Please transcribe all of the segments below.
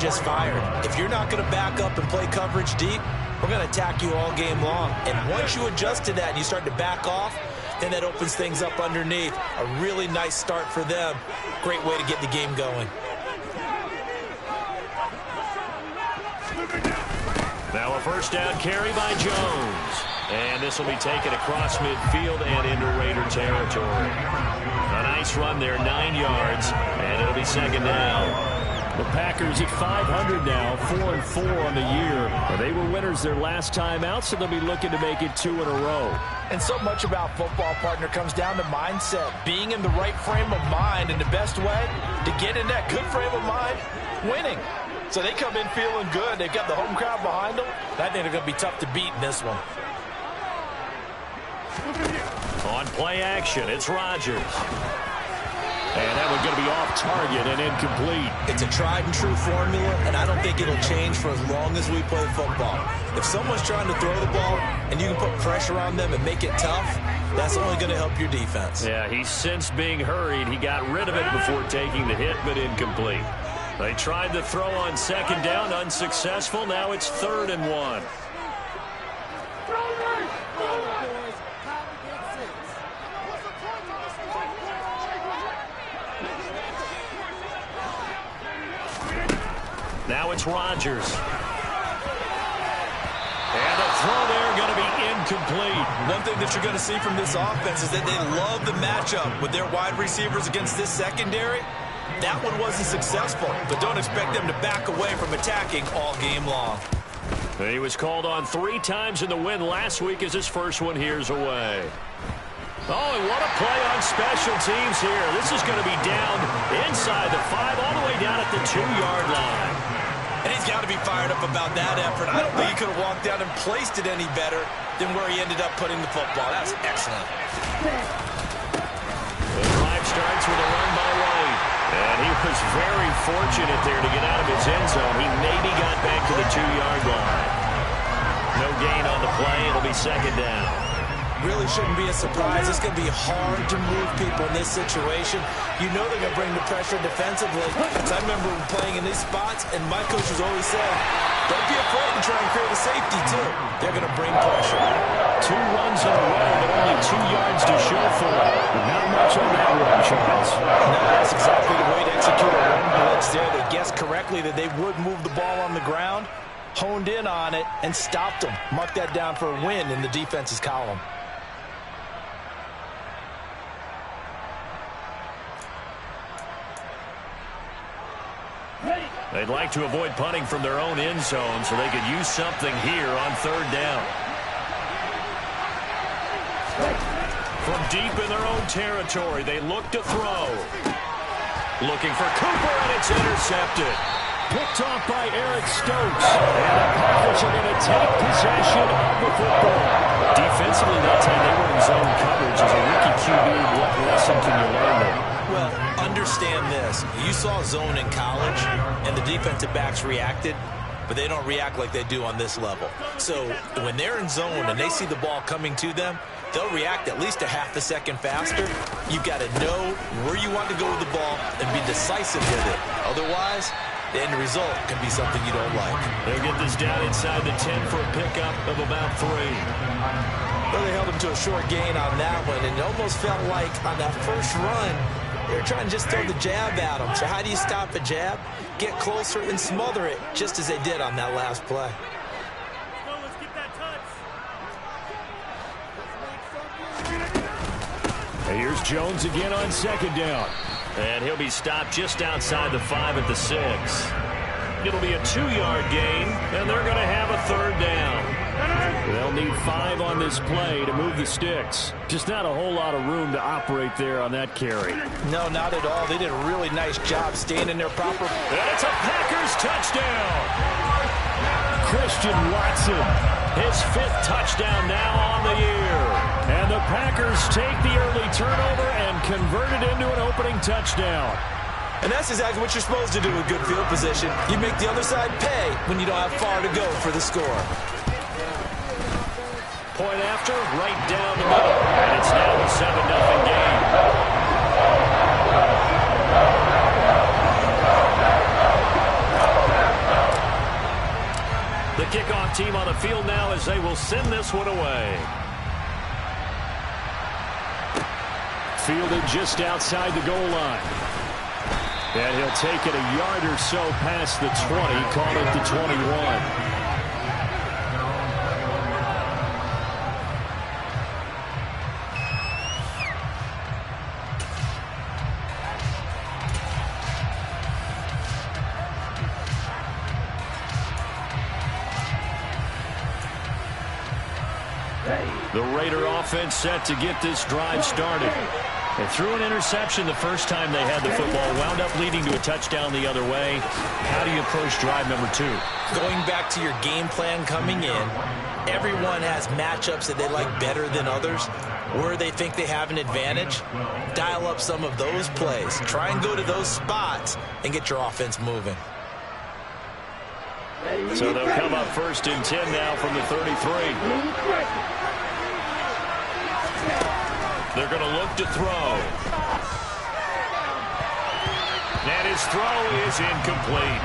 just fired. If you're not going to back up and play coverage deep, we're going to attack you all game long. And once you adjust to that and you start to back off, then that opens things up underneath. A really nice start for them. Great way to get the game going. Now a first down carry by Jones. And this will be taken across midfield and into Raider territory. A nice run there, 9 yards, and it'll be second down. The Packers at 500 now, 4-4 on the year. They were winners their last time out, so they'll be looking to make it 2 in a row. And so much about football, partner, comes down to mindset. Being in the right frame of mind, and the best way to get in that good frame of mind, winning. So they come in feeling good. They've got the home crowd behind them. I think they're going to be tough to beat in this one. On play action, it's Rodgers. And that one's going to be off target and incomplete. It's a tried and true formula, and I don't think it'll change for as long as we play football. If someone's trying to throw the ball and you can put pressure on them and make it tough, that's only going to help your defense. Yeah, he's since being hurried. He got rid of it before taking the hit, but incomplete. They tried to throw on second down, unsuccessful. Now it's 3rd and 1. Now it's Rodgers. And the throw there going to be incomplete. One thing that you're going to see from this offense is that they love the matchup with their wide receivers against this secondary. That one wasn't successful, but don't expect them to back away from attacking all game long. He was called on 3 times in the win last week as his first one here's away. Oh, and what a play on special teams here. This is going to be down inside the 5, all the way down at the 2-yard line. And he's got to be fired up about that effort. I don't think he could have walked down and placed it any better than where he ended up putting the football. That's excellent. The drive starts with a run by White. And he was very fortunate there to get out of his end zone. He maybe got back to the 2-yard line. No gain on the play. It'll be second down. Really shouldn't be a surprise. It's going to be hard to move people in this situation. You know they're going to bring the pressure defensively. So I remember playing in these spots, and my coaches always said, don't be afraid to try and create a safety, too. They're going to bring pressure. 2 runs in a row, but only 2 yards to show for it. Not much on that run, Charles. No, that's exactly the way to execute a run blitz there. They guessed correctly that they would move the ball on the ground, honed in on it, and stopped them. Mark that down for a win in the defense's column. They'd like to avoid punting from their own end zone so they could use something here on 3rd down. From deep in their own territory, they look to throw. Looking for Cooper, and it's intercepted. Picked off by Eric Stokes. And the Packers are going to take possession of the football. Defensively that time, they were in zone coverage. As a rookie QB, what lesson can you learn there? Well, understand this. You saw zone in college, and the defensive backs reacted, but they don't react like they do on this level. So when they're in zone and they see the ball coming to them, they'll react at least a half a second faster. You've got to know where you want to go with the ball and be decisive with it. Otherwise, the end result can be something you don't like. They'll get this down inside the 10 for a pickup of about 3. Well, they held him to a short gain on that one, and it almost felt like on that first run, they were trying to just throw the jab at him. So how do you stop a jab? Get closer and smother it, just as they did on that last play. Let's get that touch. Here's Jones again on 2nd down. And he'll be stopped just outside the 5 at the 6. It'll be a 2-yard gain, and they're going to have a 3rd down. They'll need 5 on this play to move the sticks. Just not a whole lot of room to operate there on that carry. No, not at all. They did a really nice job staying in their proper. And it's a Packers touchdown. Christian Watson. His 5th touchdown now on the year. And the Packers take the early turnover and convert it into an opening touchdown. And that's exactly what you're supposed to do with good field position. You make the other side pay when you don't have far to go for the score. Point after, right down the middle. And it's now a 7-0 game. The kickoff team on the field now as they will send this one away. Fielded just outside the goal line. And he'll take it a yard or so past the 20, call it the 21. The Raider offense set to get this drive started. They threw an interception the first time they had the football, wound up leading to a touchdown the other way. How do you approach drive number 2? Going back to your game plan coming in, everyone has matchups that they like better than others, where they think they have an advantage. Dial up some of those plays. Try and go to those spots and get your offense moving. So they'll come up 1st and 10 now from the 33. They're going to look to throw. And his throw is incomplete.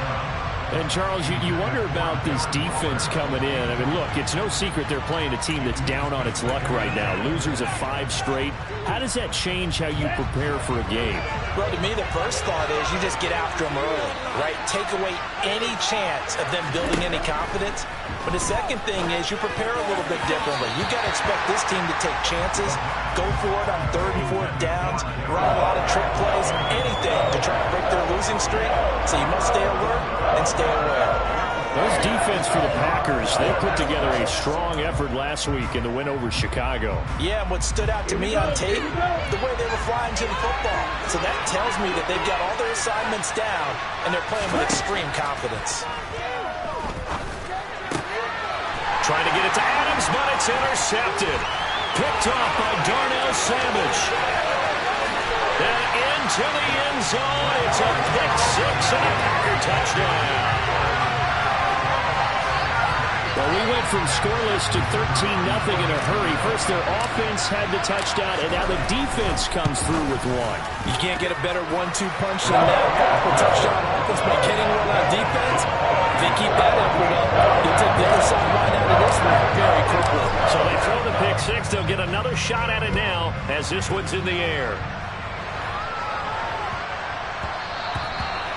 And, Charles, you wonder about this defense coming in. I mean, look, it's no secret they're playing a team that's down on its luck right now. Losers of 5 straight. How does that change how you prepare for a game? Well, to me, the first thought is you just get after them early, right? Take away any chance of them building any confidence. But the second thing is you prepare a little bit differently. You've got to expect this team to take chances, go for it on 3rd and 4th downs, run a lot of trick plays, anything to try to break their losing streak. So you must stay alert and stay aware. Those defense for the Packers, they put together a strong effort last week in the win over Chicago. Yeah, and what stood out to me on tape, the way they were flying to the football. So that tells me that they've got all their assignments down, and they're playing with extreme confidence. Trying to get it to Adams, but it's intercepted. Picked off by Darnell Savage. And into the end zone. It's a pick 6 and a Packer touchdown. Well, we went from scoreless to 13-0 in a hurry. First, their offense had the touchdown, and now the defense comes through with one. You can't get a better 1-2 punch than that. Gospel touchdown offense by getting one on defense. If they keep that effort up, you'll take the other side right out of this one very quickly. So they throw the pick 6. They'll get another shot at it now as this one's in the air.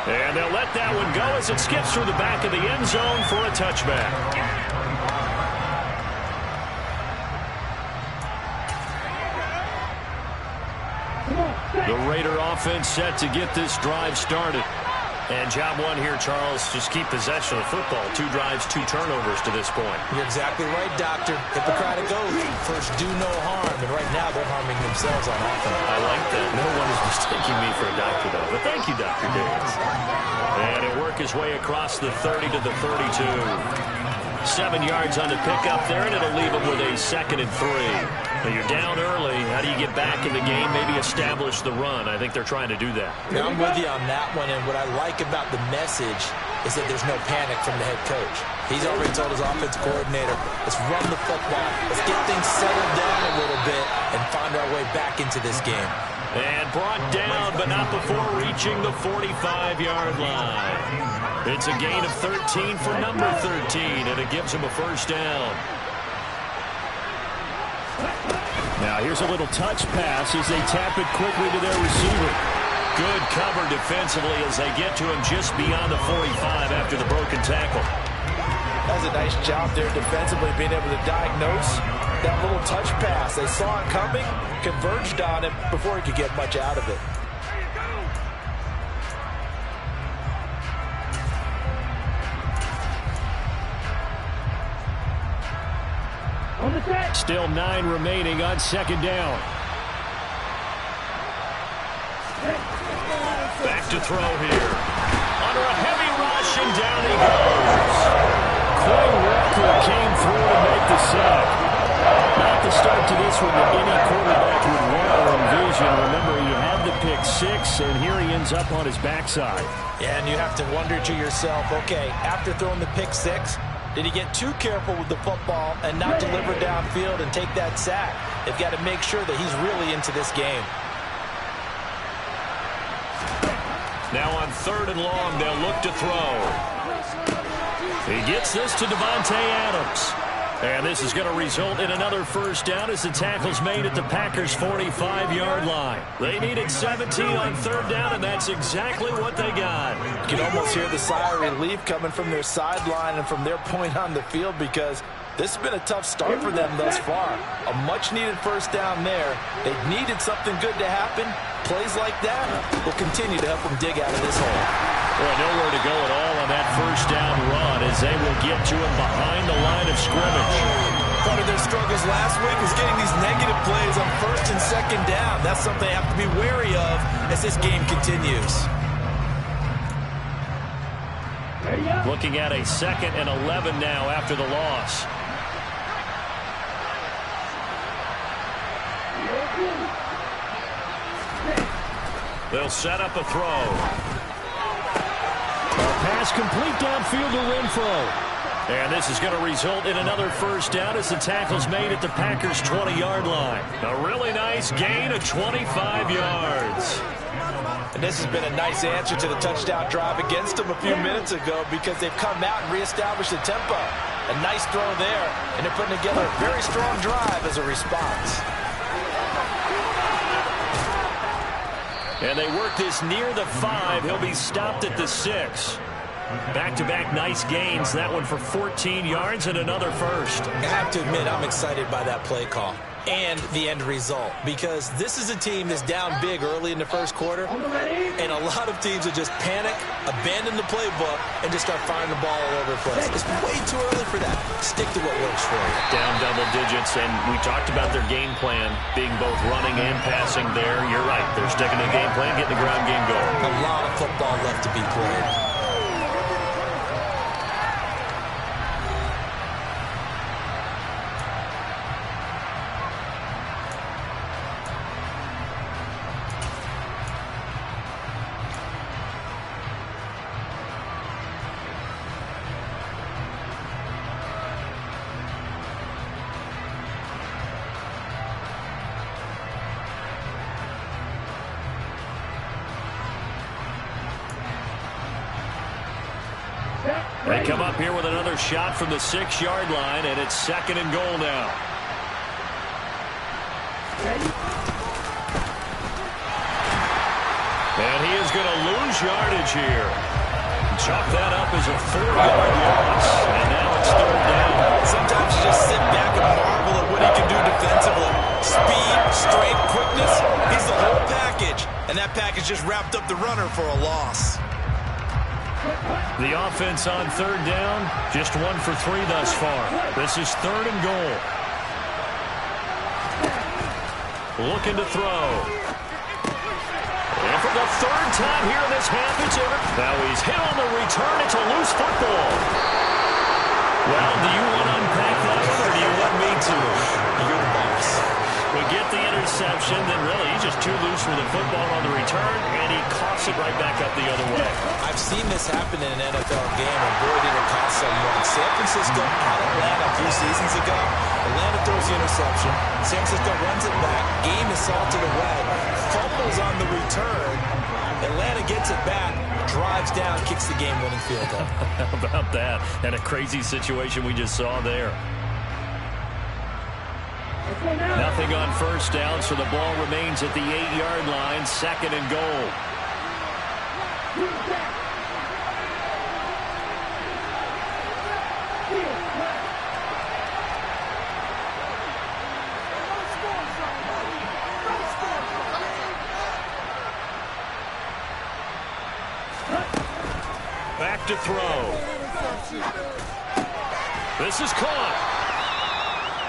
And they'll let that one go as it skips through the back of the end zone for a touchback. The Raider offense set to get this drive started. And job 1 here, Charles, just keep possession of the football. 2 drives, 2 turnovers to this point. You're exactly right, Doctor. Hippocratic oath. First, do no harm. And right now, they're harming themselves on offense. I like that. No one is mistaking me for a doctor, though. But thank you, Dr. Davis. And he'll work his way across the 30 to the 32. 7 yards on the pickup there, and it'll leave him with a 2nd and 3. Now you're down early. How do you get back in the game? Maybe establish the run. I think they're trying to do that. Yeah, I'm with you on that one, and what I like about the message is that there's no panic from the head coach. He's already told his offensive coordinator, let's run the football, let's get things settled down a little bit and find our way back into this game. And brought down, but not before reaching the 45-yard line. It's a gain of 13 for number 13, and it gives him a first down. Now here's a little touch pass as they tap it quickly to their receiver. Good cover defensively as they get to him just beyond the 45 after the broken tackle. That was a nice job there defensively, being able to diagnose that little touch pass. They saw it coming, converged on it before he could get much out of it. Still 9 remaining on 2nd down. Back to throw here. Under a heavy rush, and down he goes. Quay Walker came through to make the sack. Not the start to this one that any quarterback would want or envision. Remember, he had the pick 6, and here he ends up on his backside. Yeah, and you have to wonder to yourself, okay, after throwing the pick 6, did he get too careful with the football and not deliver downfield and take that sack? They've got to make sure that he's really into this game. Now on 3rd and long, they'll look to throw. He gets this to Devontae Adams. And this is going to result in another first down as the tackle's made at the Packers' 45-yard line. They needed 17 on third down, and that's exactly what they got. You can almost hear the sigh of relief coming from their sideline and from their point on the field, because this has been a tough start for them thus far. A much-needed first down there. They needed something good to happen. Plays like that will continue to help them dig out of this hole. Well, nowhere to go at all on that first down run as they will get to him behind the line of scrimmage. Part of their struggles last week was getting these negative plays on first and second down. That's something they have to be wary of as this game continues. Looking at a 2nd and 11 now after the loss. They'll set up a throw. Pass complete downfield to Renfro. And this is going to result in another first down as the tackle's made at the Packers' 20-yard line. A really nice gain of 25 yards. And this has been a nice answer to the touchdown drive against them a few minutes ago, because they've come out and reestablished the tempo. A nice throw there, and they're putting together a very strong drive as a response. And they work this near the 5. He'll be stopped at the 6. Back-to-back nice gains. That one for 14 yards and another first. I have to admit, I'm excited by that play call and the end result, because this is a team that's down big early in the first quarter, and a lot of teams will just panic, abandon the playbook, and just start firing the ball all over the place. It's way too early for that. Stick to what works for you. Down double digits, and we talked about their game plan being both running and passing there. You're right. They're sticking to the game plan, getting the ground game going. A lot of football left to be played. They come up here with another shot from the 6-yard line, and it's 2nd and goal now. And he is going to lose yardage here. Chalk that up as a 4-yard loss, and now it's 3rd down. Sometimes you just sit back and marvel at what he can do defensively. Speed, strength, quickness, he's the whole package. And that package just wrapped up the runner for a loss. The offense on 3rd down, just 1 for 3 thus far. This is 3rd and goal. Looking to throw. And for the 3rd time here in this half, it's in. Now he's hit on the return. It's a loose football. Well, do you want to unpack that one, or do you want me to? You're the boss. We get the interception, then really he's just too loose with the football on the return, and he coughs it right back up the other way. I've seen this happen in an NFL game, and boy, did it cost someone. San Francisco at Atlanta a few seasons ago. Atlanta throws the interception. San Francisco runs it back. Game is salted away. Fumbles on the return. Atlanta gets it back, drives down, kicks the game-winning field goal. How about that? And a crazy situation we just saw there. Nothing on first down, so the ball remains at the 8-yard line, 2nd and goal. Back to throw. This is caught.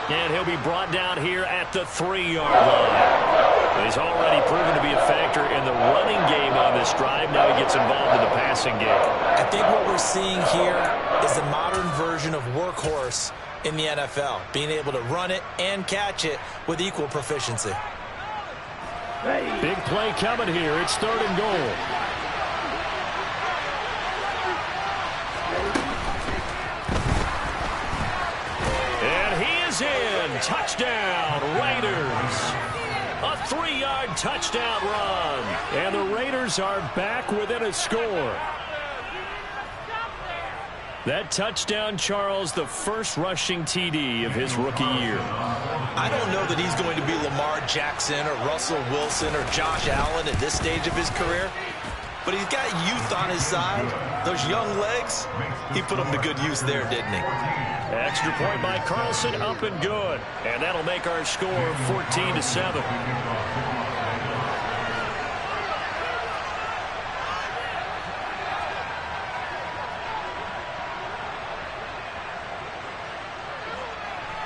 And he'll be brought down here at the 3-yard line. He's already proven to be a factor in the running game on this drive. Now he gets involved in the passing game. I think what we're seeing here is the modern version of workhorse in the NFL, being able to run it and catch it with equal proficiency. Big play coming here. It's 3rd and goal. In. Touchdown, Raiders. A 3-yard touchdown run. And the Raiders are back within a score. That touchdown, Charles, the first rushing TD of his rookie year. I don't know that he's going to be Lamar Jackson or Russell Wilson or Josh Allen at this stage of his career, but he's got youth on his side. Those young legs, he put them to good use there, didn't he? Extra point by Carlson, up and good. And that'll make our score 14-7.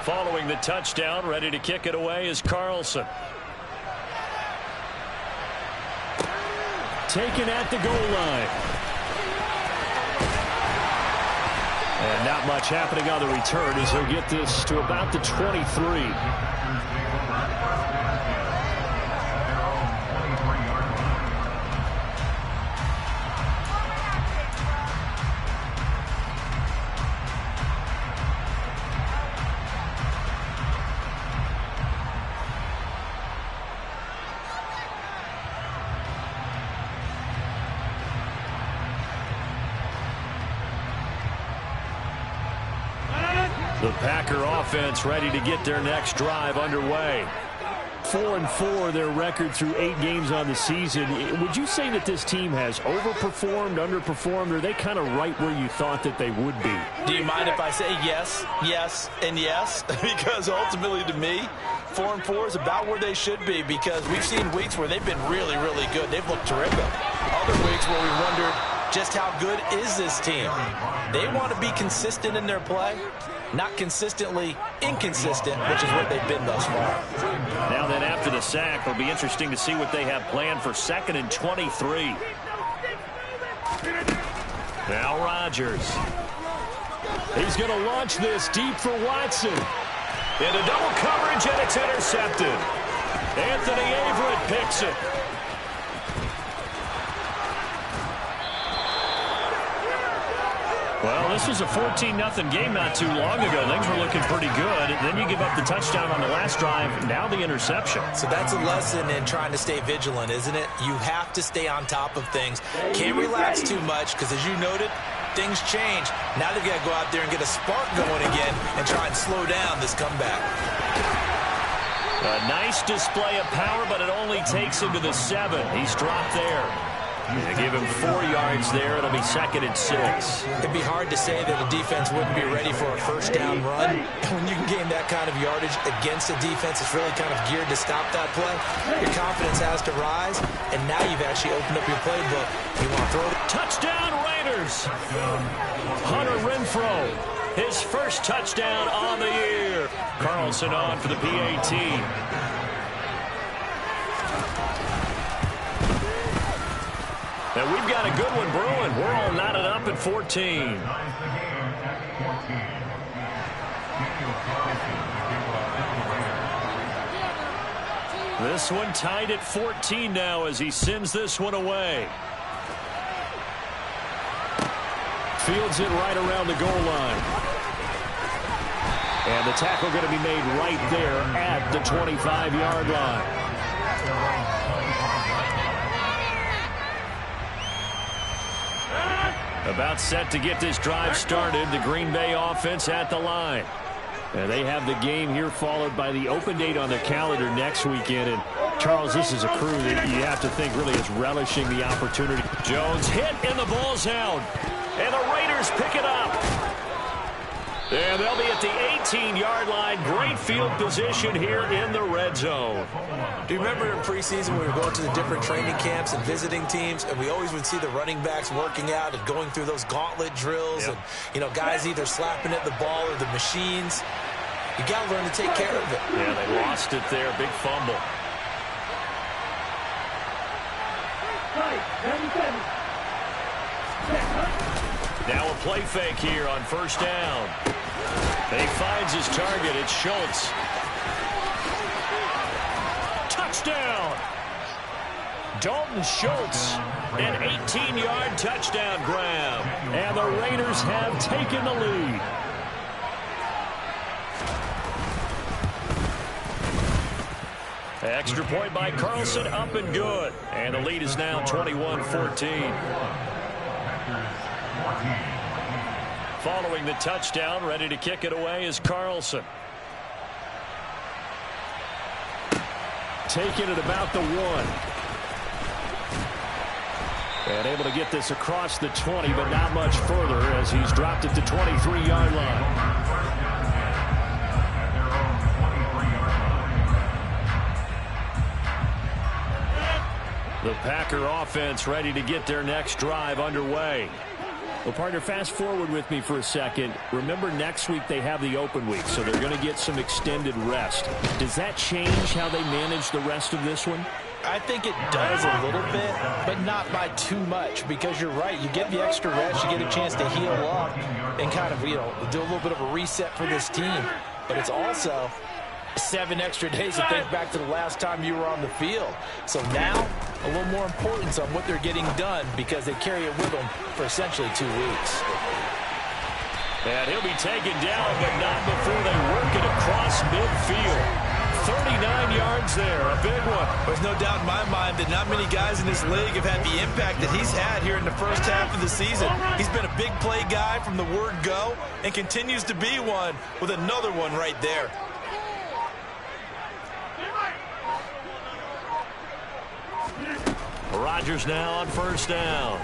Following the touchdown, ready to kick it away is Carlson. Taken at the goal line. And not much happening on the return as he'll get this to about the 23. The Packer offense ready to get their next drive underway. 4-4 their record through 8 games on the season. Would you say that this team has overperformed, underperformed, or are they kind of right where you thought that they would be? Do you mind if I say yes, yes, and yes? Because ultimately to me, 4-4 is about where they should be, because we've seen weeks where they've been really, really good. They've looked terrific. Other weeks where we wondered just how good is this team. They want to be consistent in their play, not consistently inconsistent, which is what they've been thus far. Now then, after the sack, it'll be interesting to see what they have planned for 2nd and 23. Now Rodgers. He's going to launch this deep for Watson. Into double coverage, and it's intercepted. Anthony Averett picks it. Well, this was a 14-0 game not too long ago. Things were looking pretty good. Then you give up the touchdown on the last drive. Now the interception. So that's a lesson in trying to stay vigilant, isn't it? You have to stay on top of things. Can't relax too much because, as you noted, things change. Now they've got to go out there and get a spark going again and try and slow down this comeback. A nice display of power, but it only takes him to the 7. He's dropped there. They give him 4 yards there. It'll be 2nd and 6. It'd be hard to say that a defense wouldn't be ready for a first down run. When you can gain that kind of yardage against a defense that's really kind of geared to stop that play, your confidence has to rise, and now you've actually opened up your playbook. You want to throw it. Touchdown, Raiders! Hunter Renfrow, his first touchdown on the year. Carlson on for the PAT. And we've got a good one brewing. We're all knotted up at 14. This one tied at 14 now as he sends this one away. Fields it right around the goal line. And the tackle going to be made right there at the 25-yard line. About set to get this drive started. The Green Bay offense at the line. And they have the game here followed by the open date on their calendar next weekend. And, Charles, this is a crew that you have to think really is relishing the opportunity. Jones hit and the ball's out. And the Raiders pick it up. And they'll be at the 18-yard line. Great field position here in the red zone. Do you remember in preseason we were going to the different training camps and visiting teams, and we always would see the running backs working out and going through those gauntlet drills, and, you know, guys either slapping at the ball or the machines. You got to learn to take care of it. Yeah, they lost it there. Big fumble. Now a play fake here on first down. He finds his target. It's Schultz. Touchdown! Dalton Schultz, an 18-yard touchdown grab. And the Raiders have taken the lead. Extra point by Carlson, up and good. And the lead is now 21-14. Following the touchdown, ready to kick it away is Carlson. Taking it about the 1. And able to get this across the 20, but not much further as he's dropped it to 23-yard line. The Packer offense ready to get their next drive underway. Well, partner, fast forward with me for a second. Remember, next week they have the open week, so they're going to get some extended rest. Does that change how they manage the rest of this one? I think it does a little bit, but not by too much, because you're right. You get the extra rest, you get a chance to heal up and kind of, do a little bit of a reset for this team. But it's also 7 extra days to think back to the last time you were on the field. So now, a little more importance on what they're getting done because they carry it with them for essentially 2 weeks. And he'll be taken down, but not before they work it across midfield. 39 yards there, a big one. There's no doubt in my mind that not many guys in this league have had the impact that he's had here in the first half of the season. He's been a big play guy from the word go and continues to be one with another one right there. Rodgers now on first down.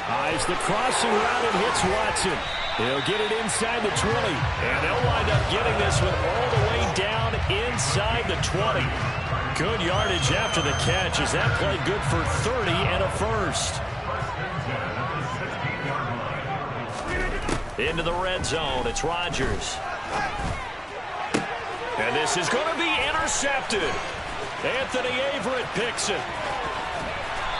Eyes the crossing route and hits Watson. He'll get it inside the 20. And they'll wind up getting this one all the way down inside the 20. Good yardage after the catch. Is that play good for 30 and a first? Into the red zone. It's Rodgers. And this is going to be intercepted. Anthony Averett picks it.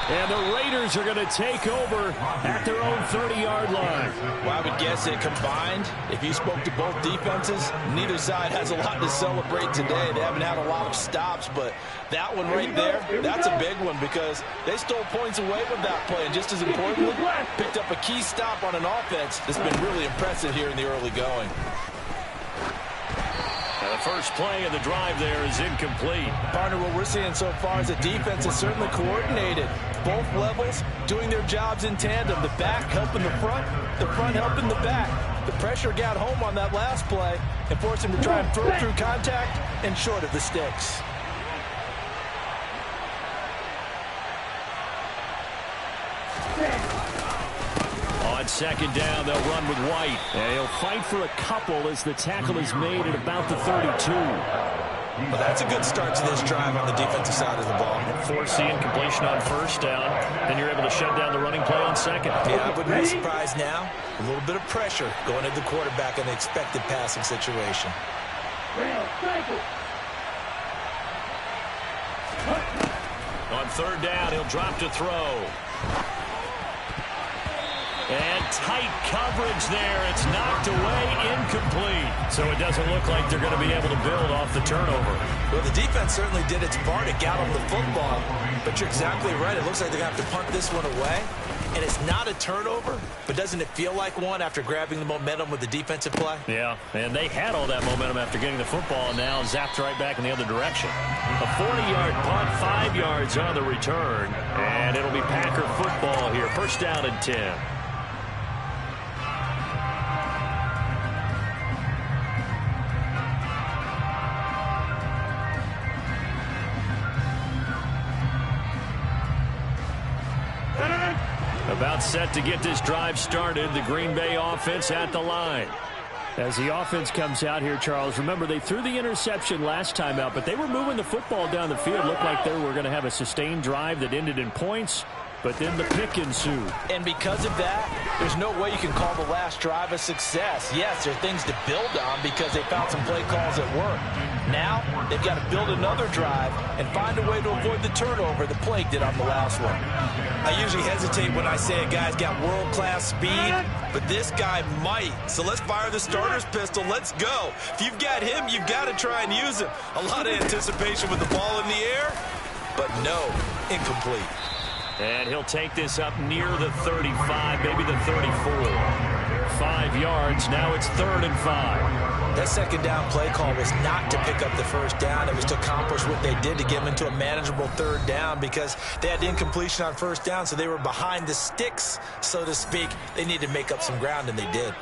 And the Raiders are going to take over at their own 30-yard line. Well, I would guess that combined, if you spoke to both defenses, neither side has a lot to celebrate today. They haven't had a lot of stops, but that one right there, that's a big one because they stole points away with that play. And just as importantly, picked up a key stop on an offense that's been really impressive here in the early going. And the first play of the drive there is incomplete. Partner, what we're seeing so far is a defense that's certainly coordinated. Both levels doing their jobs in tandem. The back helping the front helping the back. The pressure got home on that last play and forced him to try and throw through contact and short of the sticks. On second down, they'll run with White. And he'll fight for a couple as the tackle is made at about the 32. Well, that's a good start to this drive on the defensive side of the ball. Forcing completion on first down. Then you're able to shut down the running play on second. Yeah, I wouldn't be surprised now. A little bit of pressure going at the quarterback in an expected passing situation. On third down, he'll drop to throw. And tight coverage there. It's knocked away, incomplete. So it doesn't look like they're going to be able to build off the turnover. Well, the defense certainly did its part to get on the football. But you're exactly right. It looks like they're going to have to punt this one away. And it's not a turnover, but doesn't it feel like one after grabbing the momentum with the defensive play? Yeah, and they had all that momentum after getting the football, and now zapped right back in the other direction. A 40-yard punt, 5 yards on the return. And it'll be Packer football here. First down and 10. About set to get this drive started. The Green Bay offense at the line. As the offense comes out here, Charles, remember they threw the interception last time out, but they were moving the football down the field. Looked like they were going to have a sustained drive that ended in points, but then the pick ensued. And because of that, there's no way you can call the last drive a success. Yes, there are things to build on because they found some play calls that work. Now, they've got to build another drive and find a way to avoid the turnover the plague did on the last one. I usually hesitate when I say a guy's got world-class speed, but this guy might. So let's fire the starter's pistol. Let's go. If you've got him, you've got to try and use him. A lot of anticipation with the ball in the air, but no, incomplete. And he'll take this up near the 35, maybe the 34. 5 yards. Now it's 3rd and 5. That second down play call was not to pick up the first down. It was to accomplish what they did to get them into a manageable 3rd down because they had incompletion on first down, so they were behind the sticks, so to speak. They needed to make up some ground, and they did.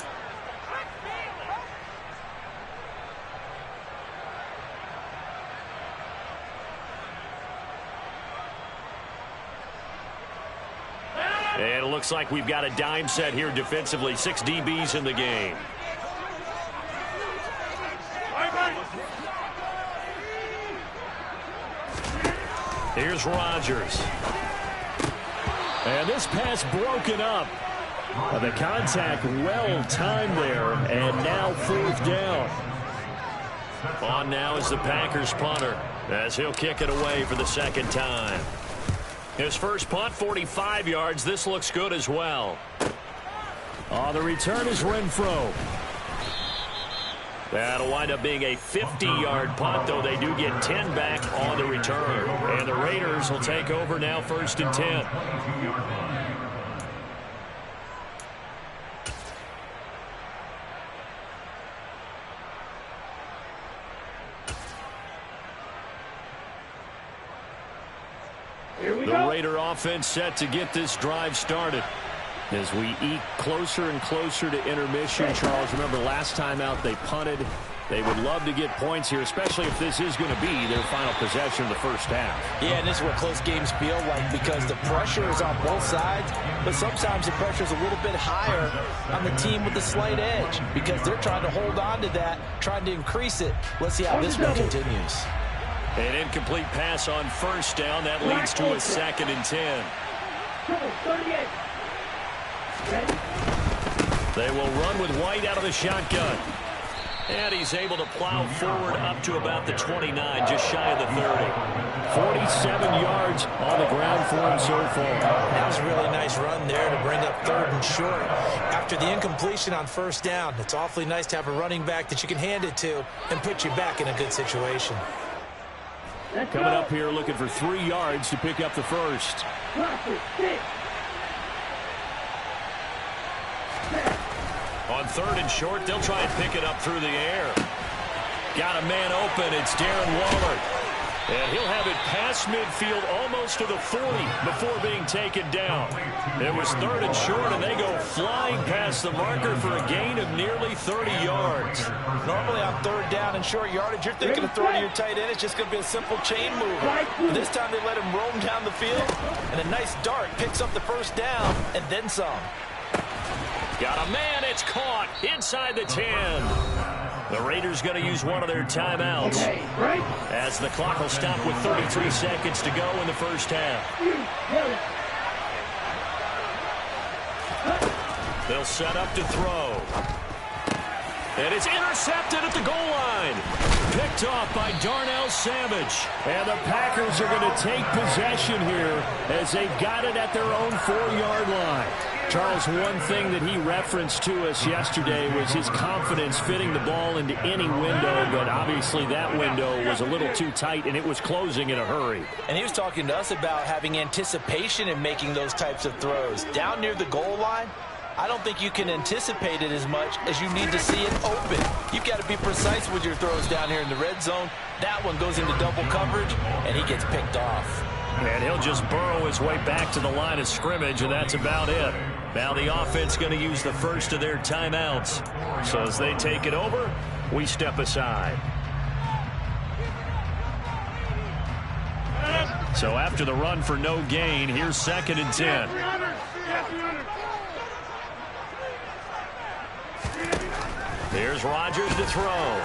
And it looks like we've got a dime set here defensively. 6 DBs in the game. Here's Rodgers. And this pass broken up. The contact well timed there, and now 4th down. On now is the Packers punter as he'll kick it away for the 2nd time. His first punt, 45 yards. This looks good as well. The return is Renfro. That'll wind up being a 50-yard punt, though they do get 10 back on the return. And the Raiders will take over now, 1st and 10. The Raider offense set to get this drive started. As we eke closer and closer to intermission, Charles, remember last time out they punted. They would love to get points here, especially if this is going to be their final possession of the first half. Yeah, and this is what close games feel like because the pressure is on both sides, but sometimes the pressure is a little bit higher on the team with the slight edge because they're trying to hold on to that, trying to increase it. Let's see how this one continues. An incomplete pass on first down. That leads to a 2nd and 10. They will run with White out of the shotgun. And he's able to plow forward up to about the 29, just shy of the 30. 47 yards on the ground for him so far. That was a really nice run there to bring up 3rd and short. After the incompletion on first down, it's awfully nice to have a running back that you can hand it to and put you back in a good situation. Coming up here looking for 3 yards to pick up the first. On 3rd and short, they'll try and pick it up through the air. Got a man open. It's Darren Waller. And he'll have it past midfield almost to the 40 before being taken down. It was 3rd and short, and they go flying past the marker for a gain of nearly 30 yards. Normally on 3rd down and short yardage, you're thinking of throwing to your tight end. It's just going to be a simple chain move. But this time they let him roam down the field, and a nice dart picks up the first down and then some. Got a man. It's caught inside the 10. The Raiders going to use one of their timeouts as the clock will stop with 33 seconds to go in the first half. They'll set up to throw. And it's intercepted at the goal line. Picked off by Darnell Savage. And the Packers are going to take possession here as they've got it at their own 4-yard line. Charles, one thing that he referenced to us yesterday was his confidence fitting the ball into any window, but obviously that window was a little too tight, and it was closing in a hurry. And he was talking to us about having anticipation in making those types of throws. Down near the goal line, I don't think you can anticipate it as much as you need to see it open. You've got to be precise with your throws down here in the red zone. That one goes into double coverage, and he gets picked off. And he'll just burrow his way back to the line of scrimmage, and that's about it. Now the offense going to use the first of their timeouts. So as they take it over, we step aside. So after the run for no gain, here's 2nd and 10. Here's Rodgers to throw.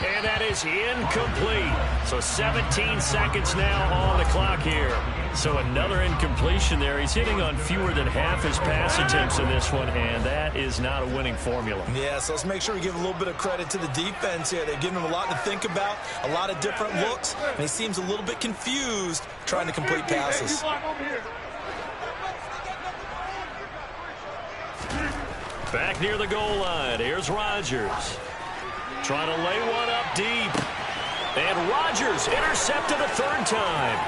And that is incomplete. So 17 seconds now on the clock here. So another incompletion there. He's hitting on fewer than half his pass attempts in this one, and that is not a winning formula. Yeah, so let's make sure we give a little bit of credit to the defense here. They're giving him a lot to think about, a lot of different looks, and he seems a little bit confused trying to complete passes. Back near the goal line, here's Rodgers. Trying to lay one up deep. And Rodgers intercepted a 3rd time.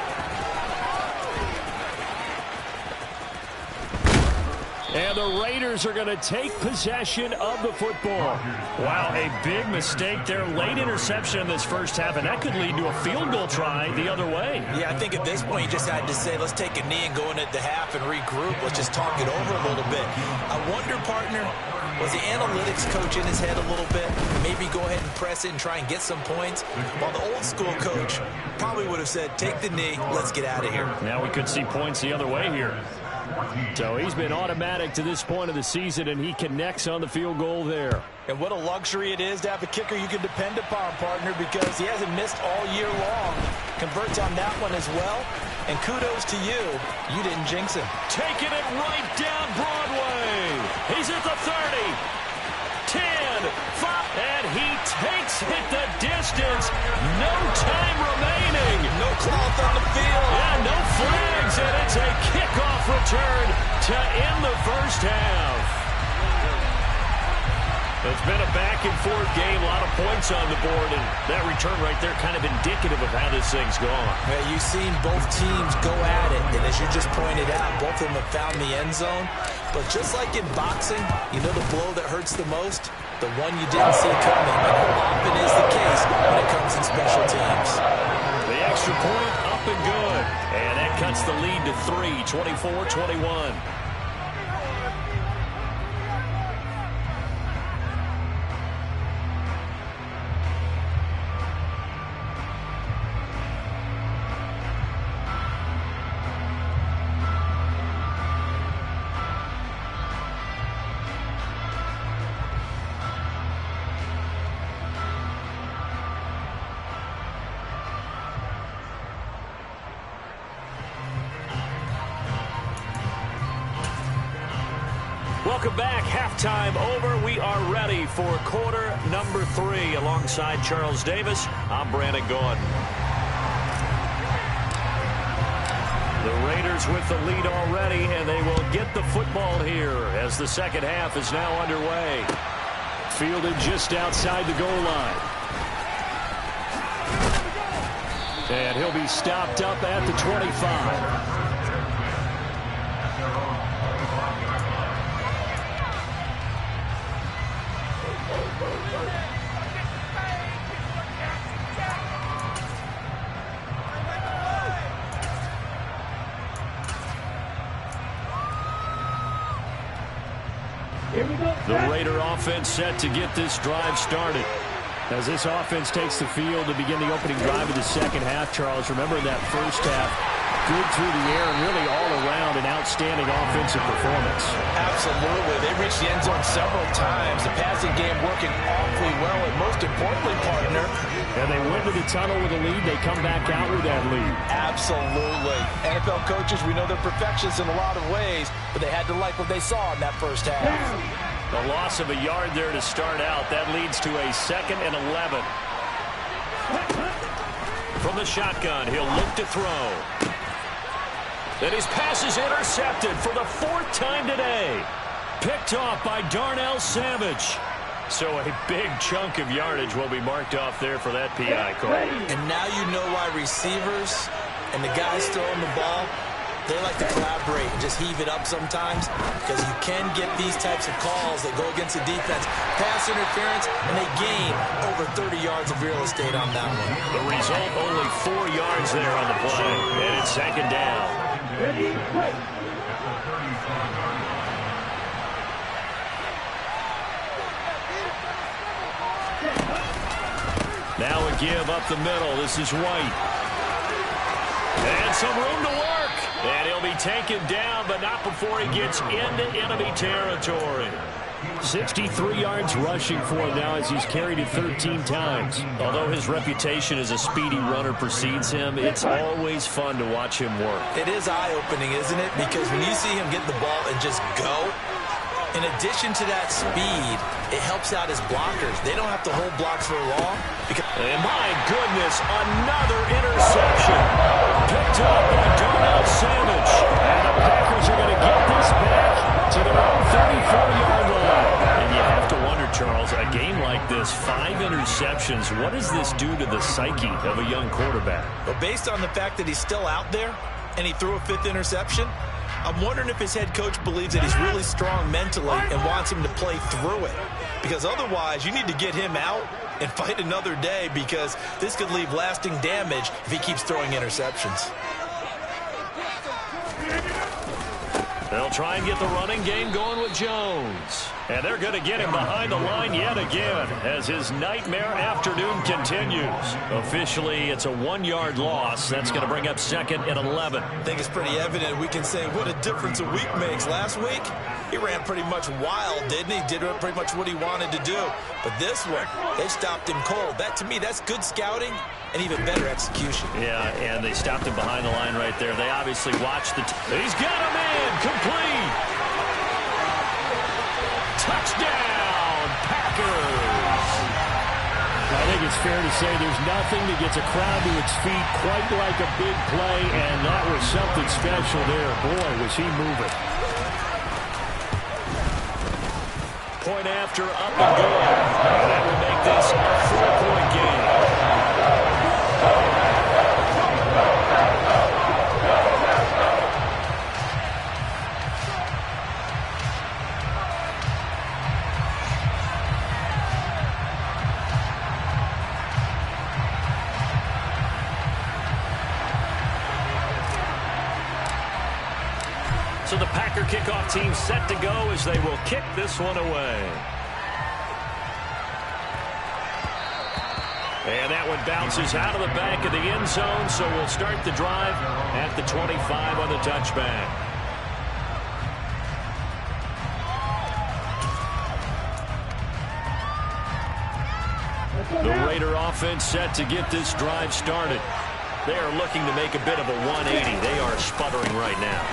And the Raiders are going to take possession of the football. Wow, a big mistake there. Late interception in this first half, and that could lead to a field goal try the other way. Yeah, I think at this point you just had to say, let's take a knee and go in at the half and regroup. Let's just talk it over a little bit. I wonder, partner, was the analytics coach in his head a little bit? Maybe go ahead and press it and try and get some points? While the old school coach probably would have said, take the knee, let's get out of here. Now we could see points the other way here. So he's been automatic to this point of the season, and he connects on the field goal there. And what a luxury it is to have a kicker you can depend upon, partner, because he hasn't missed all year long. Converts on that one as well. And kudos to you. You didn't jinx him. Taking it right down Broadway. He's at the 30. 10, 5, and he takes it the distance. No time remaining. No cloth on the field. Yeah, no flags, and it's a kickoff return to end the first half. It's been a back-and-forth game, a lot of points on the board, and that return right there kind of indicative of how this thing's gone. Yeah, you've seen both teams go at it, and as you just pointed out, both of them have found the end zone. But just like in boxing, you know the blow that hurts the most? The one you didn't see coming, and how often is the case when it comes in special teams. The extra point up and good, and that cuts the lead to 3, 24-21. Welcome back. Halftime over. We are ready for quarter number 3. Alongside Charles Davis, I'm Brandon Gaudin. The Raiders with the lead already, and they will get the football here as the second half is now underway. Fielded just outside the goal line. And he'll be stopped up at the 25. The Raider offense set to get this drive started. As this offense takes the field to begin the opening drive of the second half, Charles, remember that first half, good through the air and really all around an outstanding offensive performance. Absolutely. They reached the end zone several times. The passing game working awfully well, and most importantly, partner. And they went to the tunnel with a lead. They come back out with that lead. Absolutely. NFL coaches, we know they're perfectionists in a lot of ways, but they had to like what they saw in that first half. The loss of a yard there to start out. That leads to a 2nd and 11. From the shotgun, he'll look to throw. And his pass is intercepted for the 4th time today. Picked off by Darnell Savage. So a big chunk of yardage will be marked off there for that PI call. And now you know why receivers and the guys throwing the ball, they like to collaborate and just heave it up sometimes, because you can get these types of calls that go against the defense. Pass interference, and they gain over 30 yards of real estate on that one. The result, only 4 yards there on the play, and it's 2nd down. Now a give up the middle. This is White. And some room to work. And he'll be taken down, but not before he gets into enemy territory. 63 yards rushing for him now as he's carried it 13 times. Although his reputation as a speedy runner precedes him, it's always fun to watch him work. It is eye-opening, isn't it? Because when you see him get the ball and just go, in addition to that speed, it helps out his blockers. They don't have to hold blocks for long. And my goodness, another interception. Picked up by Darnell Savage. And the Packers are going to get this back to their own 34-yard line. And you have to wonder, Charles, a game like this, 5 interceptions, what does this do to the psyche of a young quarterback? But based on the fact that he's still out there and he threw a 5th interception, I'm wondering if his head coach believes that he's really strong mentally and wants him to play through it. Because otherwise, you need to get him out and fight another day, because this could leave lasting damage if he keeps throwing interceptions. They'll try and get the running game going with Jones. And they're going to get him behind the line yet again as his nightmare afternoon continues. Officially, it's a 1-yard loss. That's going to bring up 2nd and 11. I think it's pretty evident. We can say what a difference a week makes. Last week, he ran pretty much wild, didn't he? Did pretty much what he wanted to do. But this one, they stopped him cold. That, to me, that's good scouting and even better execution. Yeah, and they stopped him behind the line right there. They obviously watched the... He's got him in! Complete! Touchdown, Packers! I think it's fair to say there's nothing that gets a crowd to its feet quite like a big play, and that was something special there. Boy, was he moving. Point after, up and good. That will make this a 4-point game. So the Packer kickoff team set to go as they will kick this one away. And that one bounces out of the back of the end zone, so we'll start the drive at the 25 on the touchback. The Raider offense set to get this drive started. They are looking to make a bit of a 180. They are sputtering right now.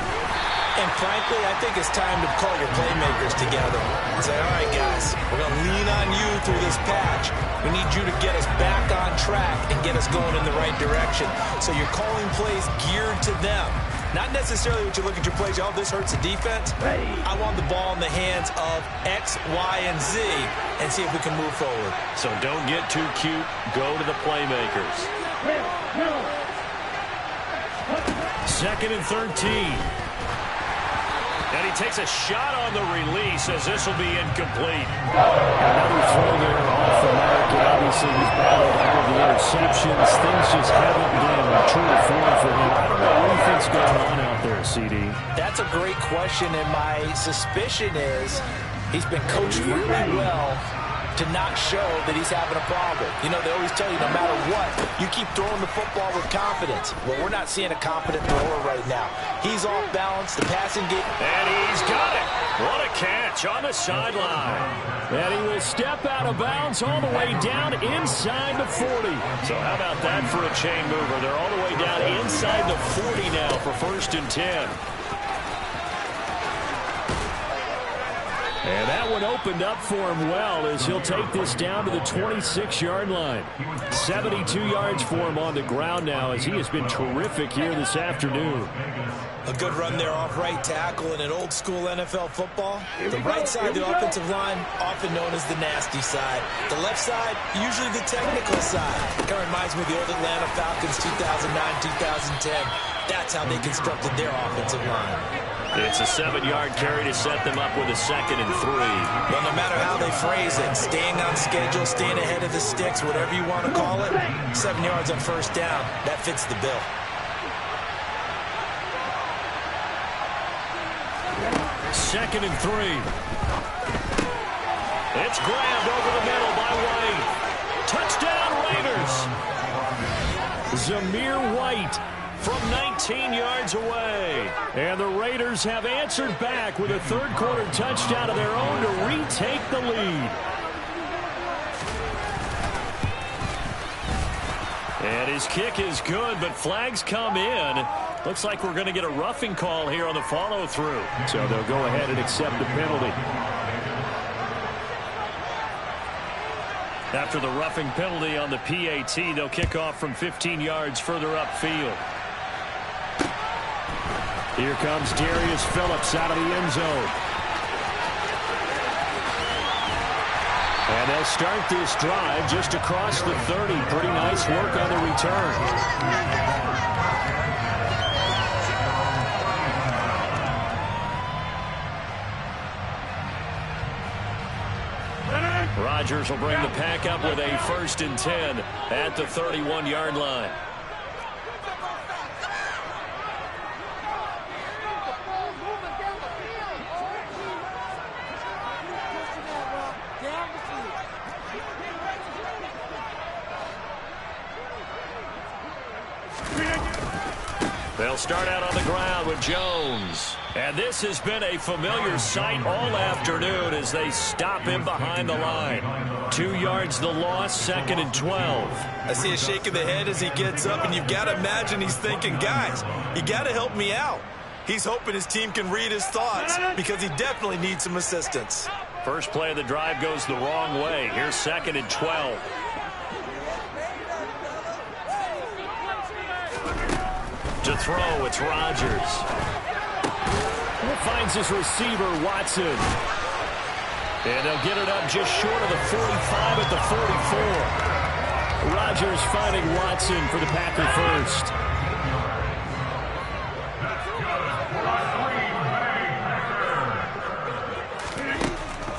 And frankly, I think it's time to call your playmakers together and say, all right, guys, we're going to lean on you through this patch. We need you to get us back on track and get us going in the right direction. So you're calling plays geared to them. Not necessarily what you look at your plays, oh, this hurts the defense. I want the ball in the hands of X, Y, and Z and see if we can move forward. So don't get too cute. Go to the playmakers. 2nd and 13. And he takes a shot on the release as this will be incomplete. Another throw there off the mark, and obviously he's battled all of the interceptions. Things just haven't been true to form for him. I don't know what he thinks going on out there, CD. That's a great question, and my suspicion is he's been coached really well to not show that he's having a problem. You know, they always tell you no matter what, you keep throwing the football with confidence. Well, we're not seeing a confident thrower right now. He's off balance, the passing game. And he's got it. What a catch on the sideline. And he will step out of bounds all the way down inside the 40. So how about that for a chain mover? They're all the way down inside the 40 now for 1st and 10. And that one opened up for him well as he'll take this down to the 26-yard line. 72 yards for him on the ground now as he has been terrific here this afternoon. A good run there off right tackle in an old school NFL football. The right side of the offensive line, often known as the nasty side. The left side, usually the technical side. Kind of reminds me of the old Atlanta Falcons 2009-2010. That's how they constructed their offensive line. It's a 7-yard carry to set them up with a 2nd and 3. Well, no matter how they phrase it, staying on schedule, staying ahead of the sticks, whatever you want to call it, 7 yards on 1st down, that fits the bill. 2nd and 3. It's grabbed over the middle by White. Touchdown Raiders. Zamir White from 19 yards away. And the Raiders have answered back with a 3rd quarter touchdown of their own to retake the lead. And his kick is good, but flags come in. Looks like we're going to get a roughing call here on the follow-through. So they'll go ahead and accept the penalty. After the roughing penalty on the PAT, they'll kick off from 15 yards further upfield. Here comes Darius Phillips out of the end zone. And they'll start this drive just across the 30. Pretty nice work on the return. Rodgers will bring the pack up with a 1st and 10 at the 31-yard line. They'll start out on the ground with Jones. And this has been a familiar sight all afternoon as they stop him behind the line. 2 yards the loss, 2nd and 12. I see a shake of the head as he gets up, and you've got to imagine he's thinking, guys, you got to help me out. He's hoping his team can read his thoughts because he definitely needs some assistance. First play of the drive goes the wrong way. Here's 2nd and 12. To throw, it's Rodgers. Finds his receiver, Watson. And they'll get it up just short of the 45 at the 44. Rodgers finding Watson for the Packer first.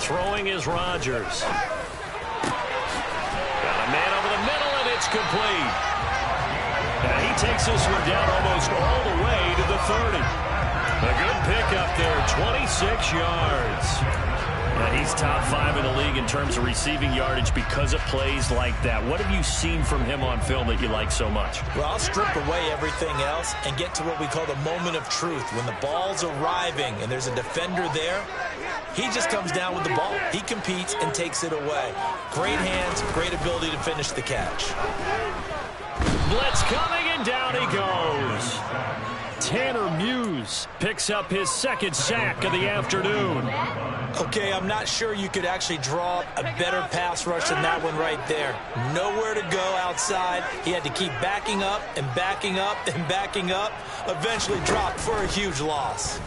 Throwing is Rodgers. Got a man over the middle, and it's complete. And he takes this one down almost all the way to the 30. A good pickup there, 26 yards. And he's top 5 in the league in terms of receiving yardage because of plays like that. What have you seen from him on film that you like so much? Well, I'll strip away everything else and get to what we call the moment of truth. When the ball's arriving and there's a defender there, he just comes down with the ball. He competes and takes it away. Great hands, great ability to finish the catch. Blitz coming, and down he goes. Tanner Muse picks up his 2nd sack of the afternoon. Okay, I'm not sure you could actually draw a better pass rush than that one right there. Nowhere to go outside. He had to keep backing up and backing up and backing up. Eventually dropped for a huge loss.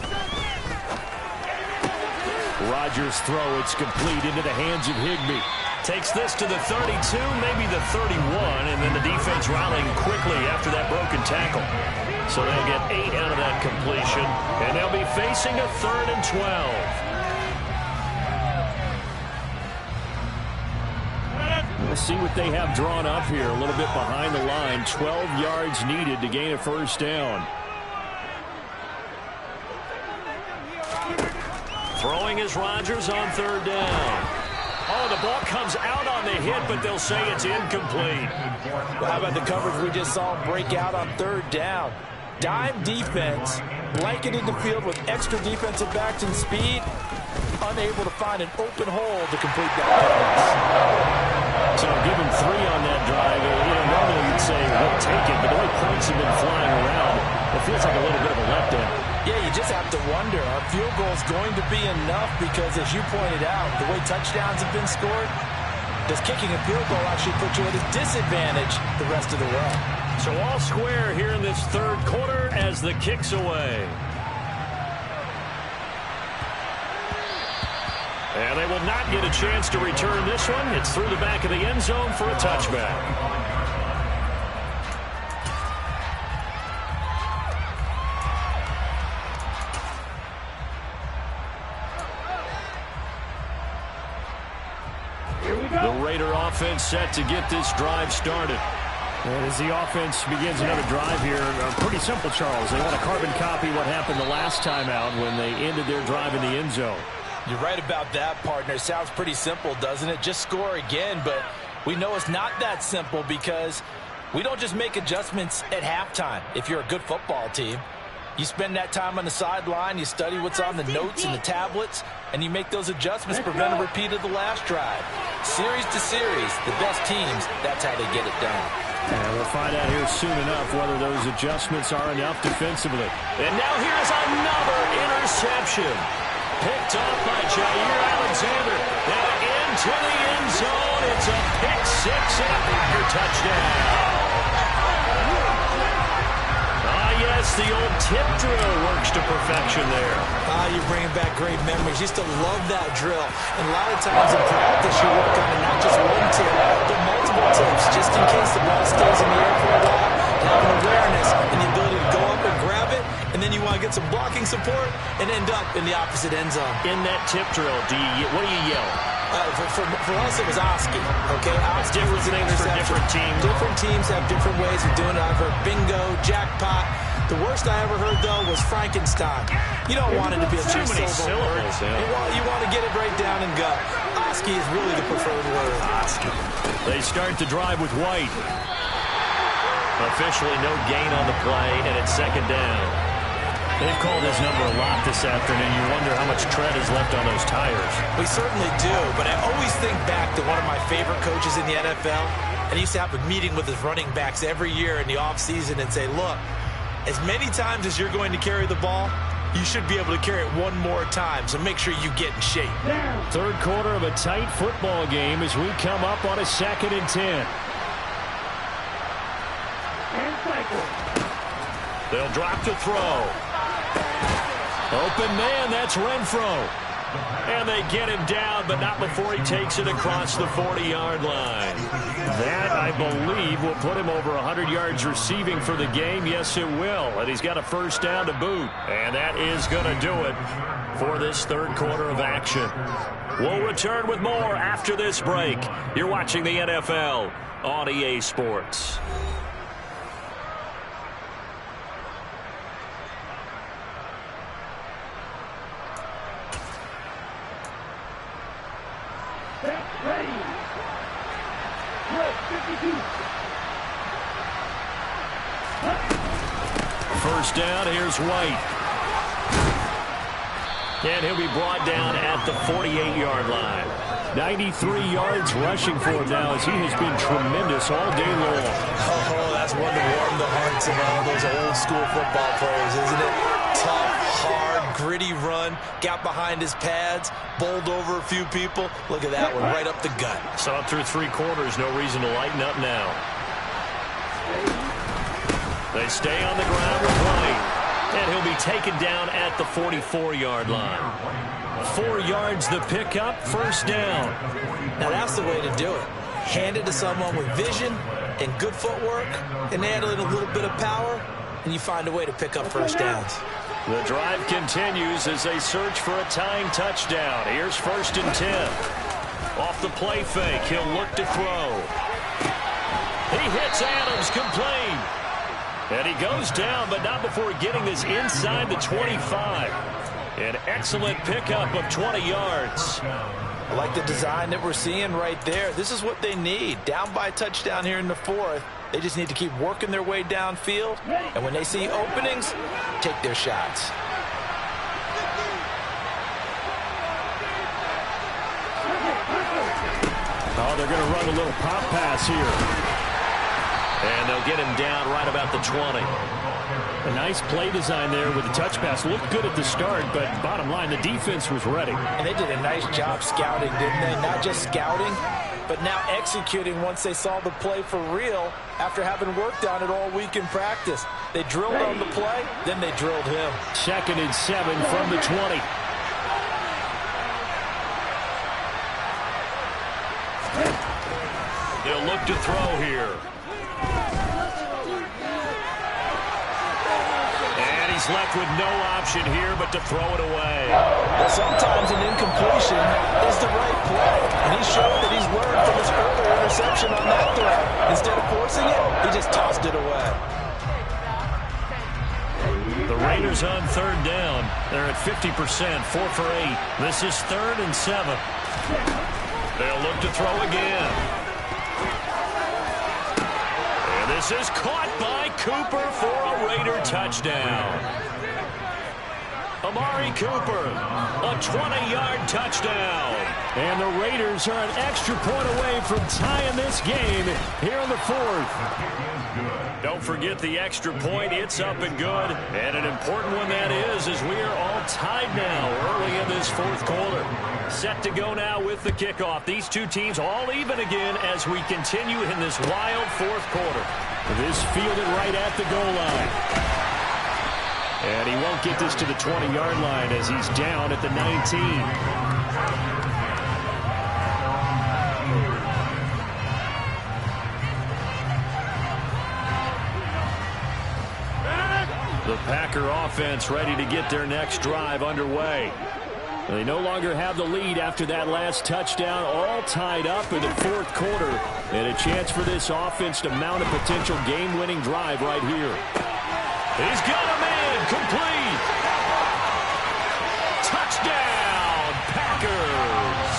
Rodgers' throw, it's complete into the hands of Higbee. Takes this to the 32, maybe the 31, and then the defense rallying quickly after that broken tackle. So they'll get 8 out of that completion, and they'll be facing a 3rd and 12. We'll see what they have drawn up here. A little bit behind the line. 12 yards needed to gain a 1st down. Throwing is Rodgers on 3rd down. Oh, the ball comes out on the hit, but they'll say it's incomplete. Well, how about the coverage we just saw him break out on 3rd down? Dime defense, blanketed the field with extra defensive backs and speed, unable to find an open hole to complete that pass. So given 3 on that drive, normally you'd say, we'll take it, but the way points have been flying around, it feels like a little bit of a letdown. Yeah, you just have to wonder, are field goals going to be enough? Because as you pointed out, the way touchdowns have been scored, does kicking a field goal actually put you at a disadvantage the rest of the way? So all square here in this 3rd quarter as the kick's away. And they will not get a chance to return this one. It's through the back of the end zone for a touchback. The Raider offense set to get this drive started. And as the offense begins another drive here, pretty simple, Charles. They want to carbon copy what happened the last time out when they ended their drive in the end zone. You're right about that, partner. It sounds pretty simple, doesn't it? Just score again, but we know it's not that simple because we don't just make adjustments at halftime if you're a good football team. You spend that time on the sideline, you study what's on the notes and the tablets, and you make those adjustments, prevent a repeat of the last drive. Series to series, the best teams, that's how they get it done. And we'll find out here soon enough whether those adjustments are enough defensively. And now here's another interception. Picked off by Jair Alexander. Now into the end zone. It's a pick 6 and a Packer touchdown. Yes, the old tip drill works to perfection there. You're bringing back great memories. Used to love that drill. And a lot of times in practice, you work on it, not just one tip, but multiple tips, just in case the ball stays in the air for a while. Having awareness and the ability to go up and grab it, and then you want to get some blocking support and end up in the opposite end zone. In that tip drill, what do you yell? For us, it was Oski. Okay, Oski was an interception. Different teams. Different teams have different ways of doing it. I've heard bingo, jackpot. The worst I ever heard, though, was Frankenstein. You don't want it to be a Too many two-syllable word. syllables. You want to get it right down and gut. Oski is really the preferred word. Oski. They start the drive with White. Officially no gain on the play, and it's second down. They've called his number a lot this afternoon. You wonder how much tread is left on those tires. We certainly do, but I always think back to one of my favorite coaches in the NFL, and he used to have a meeting with his running backs every year in the offseason and say, look, as many times as you're going to carry the ball, you should be able to carry it one more time, so make sure you get in shape. Third quarter of a tight football game as we come up on a 2nd and 10. They'll drop to throw. Open man, that's Renfro. And they get him down, but not before he takes it across the 40-yard line. That, I believe, will put him over 100 yards receiving for the game. Yes, it will. And he's got a first down to boot. And that is going to do it for this third quarter of action. We'll return with more after this break. You're watching the NFL on EA Sports. First down, here's White. And he'll be brought down at the 48-yard line. 93 yards rushing for him now as he has been tremendous all day long. Oh, that's one to warm the hearts of all those old-school football players, isn't it? Tough, hard, gritty run, got behind his pads, bowled over a few people. Look at that one, right up the gut. Saw it through 3 quarters, no reason to lighten up now. They stay on the ground with White. And he'll be taken down at the 44-yard line. 4 yards the pickup, first down. Now that's the way to do it. Hand it to someone with vision and good footwork, and add in a little bit of power, and you find a way to pick up first downs. The drive continues as they search for a tying touchdown. Here's 1st and 10. Off the play fake, he'll look to throw. He hits Adams, complete. And he goes down, but not before getting this inside the 25. An excellent pickup of 20 yards. I like the design that we're seeing right there. This is what they need. Down by a touchdown here in the 4th. They just need to keep working their way downfield. And when they see openings, take their shots. Oh, they're going to run a little pop pass here. And they'll get him down right about the 20. A nice play design there with the touch pass. Looked good at the start, but bottom line, the defense was ready. And they did a nice job scouting, didn't they? Not just scouting, but now executing once they saw the play for real after having worked on it all week in practice. They drilled on the play, then they drilled him. 2nd and 7 from the 20. They'll look to throw here. And he's left with no option here but to throw it away. Well, sometimes an incompletion is the right play. And he showed that he's learned from his earlier interception on that throw. Instead of forcing it, he just tossed it away. The Raiders on 3rd down. They're at 50%, 4 for 8. This is 3rd and 7. They'll look to throw again. And this is caught by Cooper for a Raider touchdown. Amari Cooper, a 20-yard touchdown. And the Raiders are an extra point away from tying this game here in the 4th. Don't forget the extra point. It's up and good. And an important one that is, as we are all tied now early in this 4th quarter. Set to go now with the kickoff. These two teams all even again as we continue in this wild 4th quarter. This fielded right at the goal line. And he won't get this to the 20-yard line as he's down at the 19. The Packer offense ready to get their next drive underway. They no longer have the lead after that last touchdown, all tied up in the fourth quarter. And a chance for this offense to mount a potential game-winning drive right here. He's got a man, complete. Touchdown, Packers.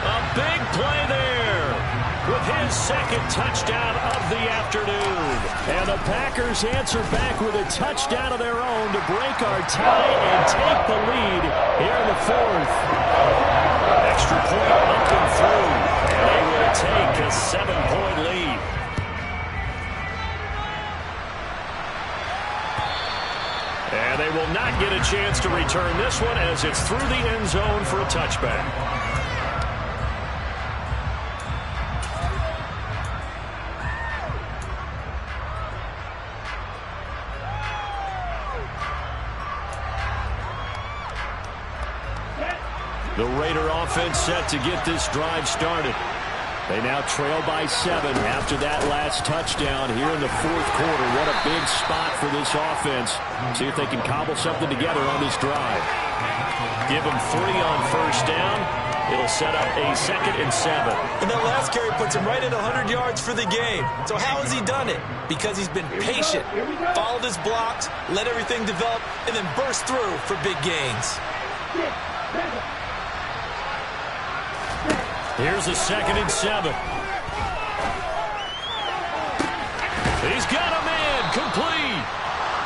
A big play there with his second touchdown of the afternoon. And the Packers answer back with a touchdown of their own to break our tie and take the lead here in the fourth. Extra point up and through. And they will take a 7-point lead. And they will not get a chance to return this one as it's through the end zone for a touchback. The Raider offense set to get this drive started. They now trail by 7 after that last touchdown here in the fourth quarter. What a big spot for this offense. See if they can cobble something together on this drive. Give them 3 on first down. It'll set up a 2nd and 7. And that last carry puts him right at 100 yards for the game. So how has he done it? Because he's been patient, followed his blocks, let everything develop, and then burst through for big gains. Here's a 2nd and 7. He's got a man, complete.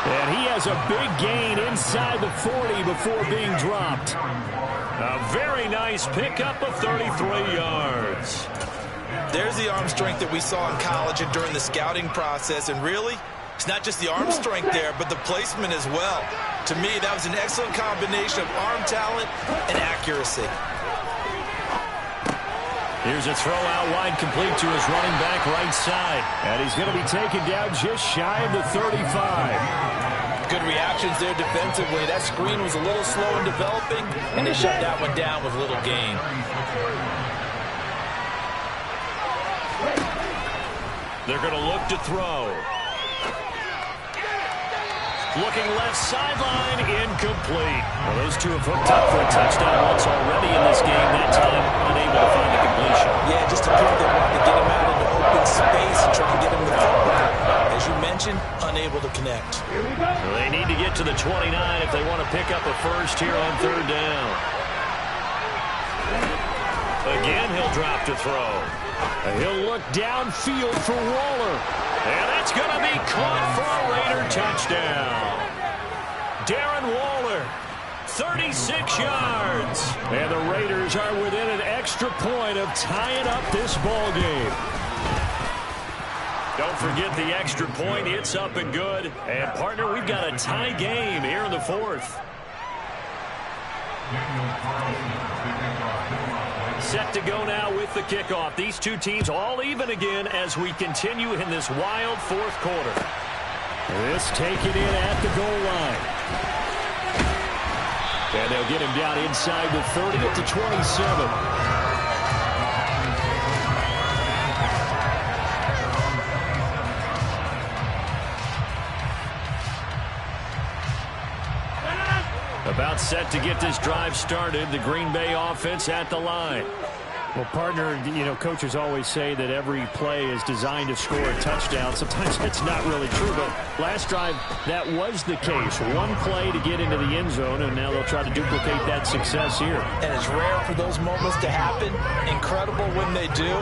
And he has a big gain inside the 40 before being dropped. A very nice pickup of 33 yards. There's the arm strength that we saw in college and during the scouting process. And really, it's not just the arm strength there, but the placement as well. To me, that was an excellent combination of arm talent and accuracy. Here's a throw out wide, complete to his running back right side. And he's going to be taken down just shy of the 35. Good reactions there defensively. That screen was a little slow in developing, and they shut that one down with little gain. They're going to look to throw. Looking left sideline, incomplete. Well, those two have hooked up for a touchdown once already in this game. That time, unable to find a completion. Yeah, just to prove they wanted to get him out into open space and try to get him the football. As you mentioned, unable to connect. Well, they need to get to the 29 if they want to pick up a first here on 3rd down. Again, he'll drop to throw. He'll look downfield for Waller. And that's going to be caught for a Raider touchdown. Darren Waller, 36 yards. And the Raiders are within an extra point of tying up this ball game. Don't forget the extra point. It's up and good. And, partner, we've got a tie game here in the fourth. Set to go now with the kickoff. These two teams all even again as we continue in this wild fourth quarter. This taken in at the goal line. And they'll get him down inside the 30 at the 27. About set to get this drive started. The Green Bay offense at the line. Well, partner, you know, coaches always say that every play is designed to score a touchdown. Sometimes that's not really true, but last drive, that was the case. One play to get into the end zone, and now they'll try to duplicate that success here. And it's rare for those moments to happen. Incredible when they do.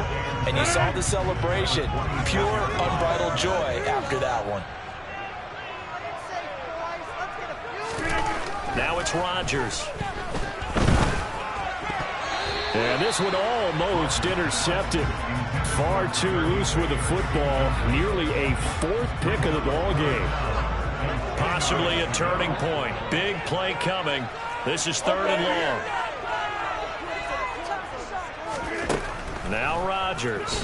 And you saw the celebration. Pure, unbridled joy after that one. Now it's Rodgers. And this one almost intercepted. Far too loose with the football. Nearly a 4th pick of the ball game. Possibly a turning point. Big play coming. This is 3rd and long. Now Rodgers.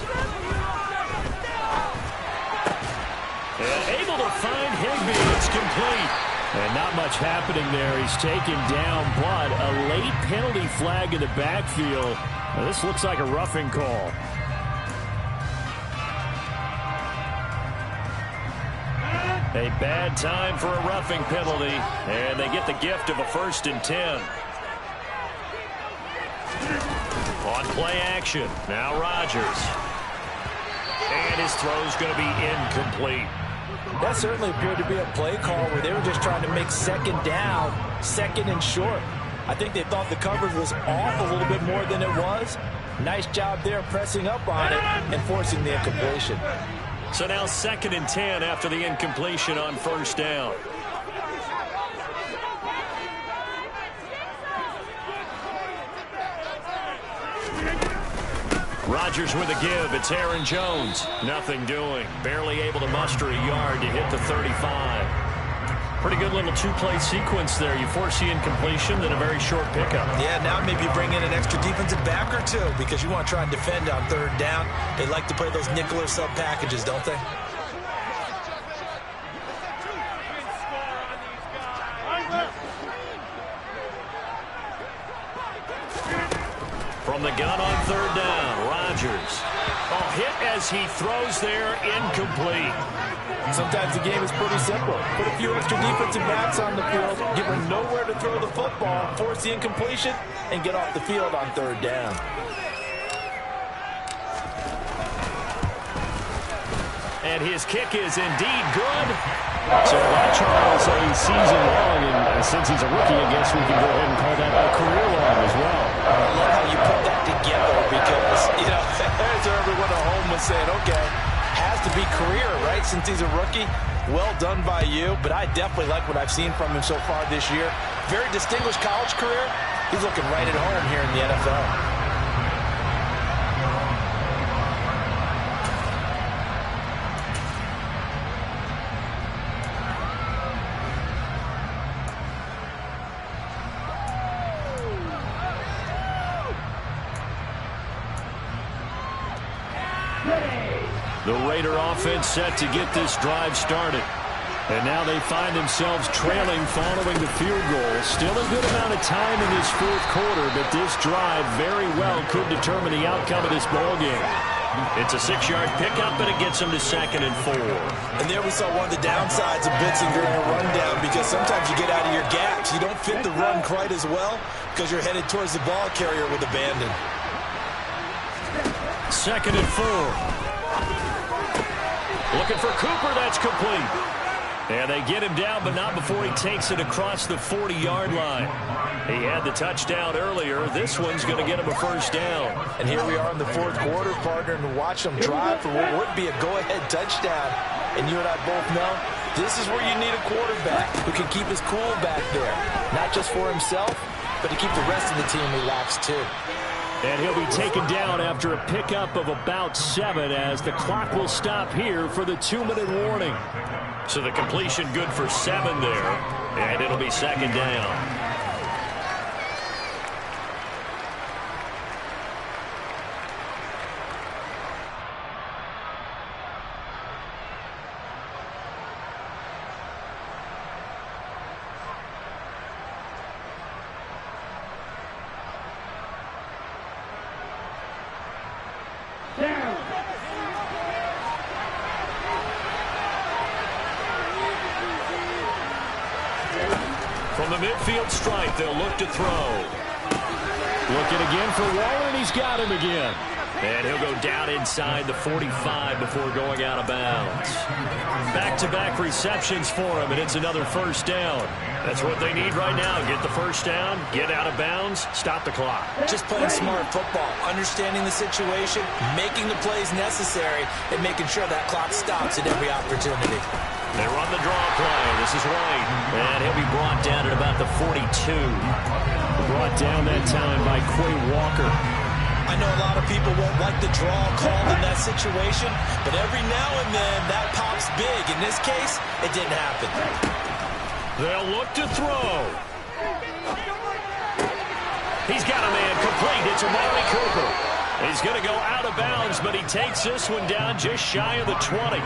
And able to find Higbee. It's complete. And not much happening there. He's taken down, but a late penalty flag in the backfield. Now, this looks like a roughing call. A bad time for a roughing penalty, and they get the gift of a 1st and 10. On play action, now Rodgers. And his throw's going to be incomplete. That certainly appeared to be a play call where they were just trying to make second down, second and short. I think they thought the coverage was off a little bit more than it was. Nice job there pressing up on it and forcing the incompletion. So now 2nd and 10 after the incompletion on 1st down. Rodgers with a give. It's Aaron Jones. Nothing doing. Barely able to muster a yard to hit the 35. Pretty good little two-play sequence there. You force the incompletion, then a very short pickup. Yeah, now maybe you bring in an extra defensive back or two because you want to try and defend on 3rd down. They like to play those nickel or sub packages, don't they? From the gun on 3rd down, Rodgers. Oh, hit as he throws there, incomplete. Sometimes the game is pretty simple. Put a few extra defensive backs on the field, give them nowhere to throw the football, force the incompletion, and get off the field on 3rd down. And his kick is indeed good. So that, Charles, a season long, and since he's a rookie, I guess we can go ahead and call that a career long as well. I love how you put that together because, you know, there's everyone at home was saying, okay, has to be career, right, since he's a rookie. Well done by you, but I definitely like what I've seen from him so far this year. Very distinguished college career. He's looking right at home here in the NFL. The Raider offense set to get this drive started. And now they find themselves trailing following the field goal. Still a good amount of time in this 4th quarter, but this drive very well could determine the outcome of this ballgame. It's a 6-yard pickup, and it gets them to 2nd and 4. And there we saw one of the downsides of blitzing during a rundown because sometimes you get out of your gaps. You don't fit the run quite as well because you're headed towards the ball carrier with abandon. 2nd and 4. Looking for Cooper, that's complete. And they get him down, but not before he takes it across the 40-yard line. He had the touchdown earlier. This one's going to get him a 1st down. And here we are in the 4th quarter, partner, and watch them drive for what would be a go-ahead touchdown. And you and I both know this is where you need a quarterback who can keep his cool back there. Not just for himself, but to keep the rest of the team relaxed too. And he'll be taken down after a pickup of about 7 as the clock will stop here for the 2-minute warning. So the completion good for 7 there, and it'll be 2nd down. From the midfield stripe, they'll look to throw. Looking again for Waller, and he's got him again. And he'll go down inside the 45 before going out of bounds. Back-to-back receptions for him, and it's another 1st down. That's what they need right now. Get the 1st down, get out of bounds, stop the clock. Just playing smart football, understanding the situation, making the plays necessary, and making sure that clock stops at every opportunity. They run the draw play. This is White. And he'll be brought down at about the 42. Brought down that time by Quay Walker. I know a lot of people won't like the draw call in that situation, but every now and then that pops big. In this case, it didn't happen. They'll look to throw. He's got a man complete. It's Amari Cooper. He's going to go out of bounds, but he takes this one down just shy of the 20.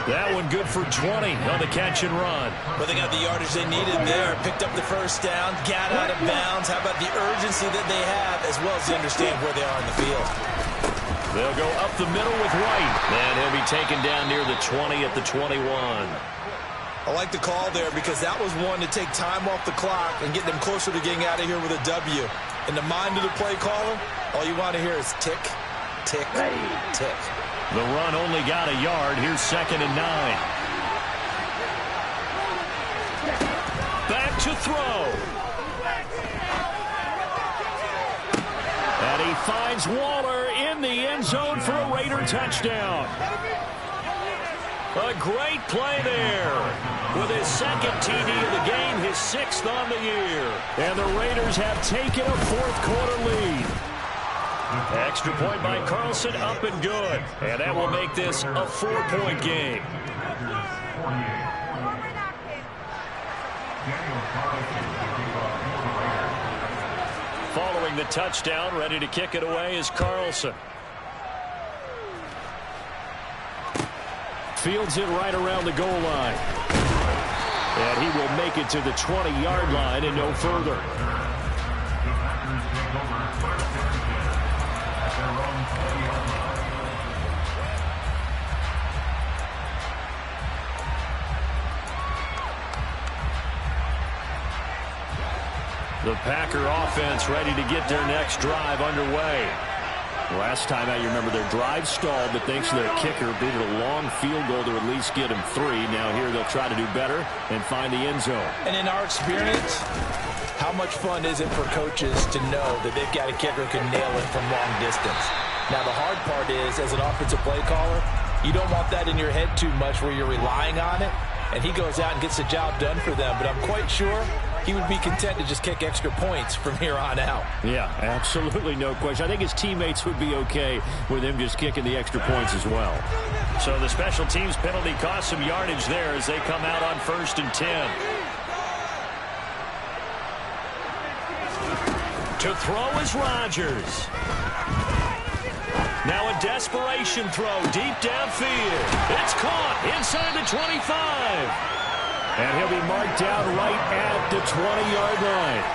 That one good for 20 on the catch and run. But they got the yardage they needed there. Picked up the 1st down, got out of bounds. How about the urgency that they have, as well as they understand where they are in the field. They'll go up the middle with White. And he'll be taken down near the 20 at the 21. I like the call there because that was one to take time off the clock and get them closer to getting out of here with a W. In the mind of the play caller, all you want to hear is tick, tick, tick. The run only got a yard. Here's 2nd and 9. Back to throw. And he finds Waller in the end zone for a Raider touchdown. A great play there. With his 2nd TD of the game, his 6th on the year. And the Raiders have taken a 4th quarter lead. Extra point by Carlson, up and good. And that will make this a 4-point game. Following the touchdown, ready to kick it away is Carlson. Fields it right around the goal line. And he will make it to the 20-yard line and no further. The Packer offense ready to get their next drive underway. Last time out, you remember their drive stalled, but thanks to their kicker, beat it a long field goal to at least get them 3. Now here they'll try to do better and find the end zone. And in our experience, how much fun is it for coaches to know that they've got a kicker who can nail it from long distance? Now the hard part is, as an offensive play caller, you don't want that in your head too much where you're relying on it, and he goes out and gets the job done for them. But I'm quite sure he would be content to just kick extra points from here on out. Yeah, absolutely no question. I think his teammates would be okay with him just kicking the extra points as well. So the special teams penalty cost some yardage there as they come out on 1st and 10. To throw is Rodgers. Now a desperation throw deep downfield. It's caught inside the 25. And he'll be marked down right at the 20-yard line.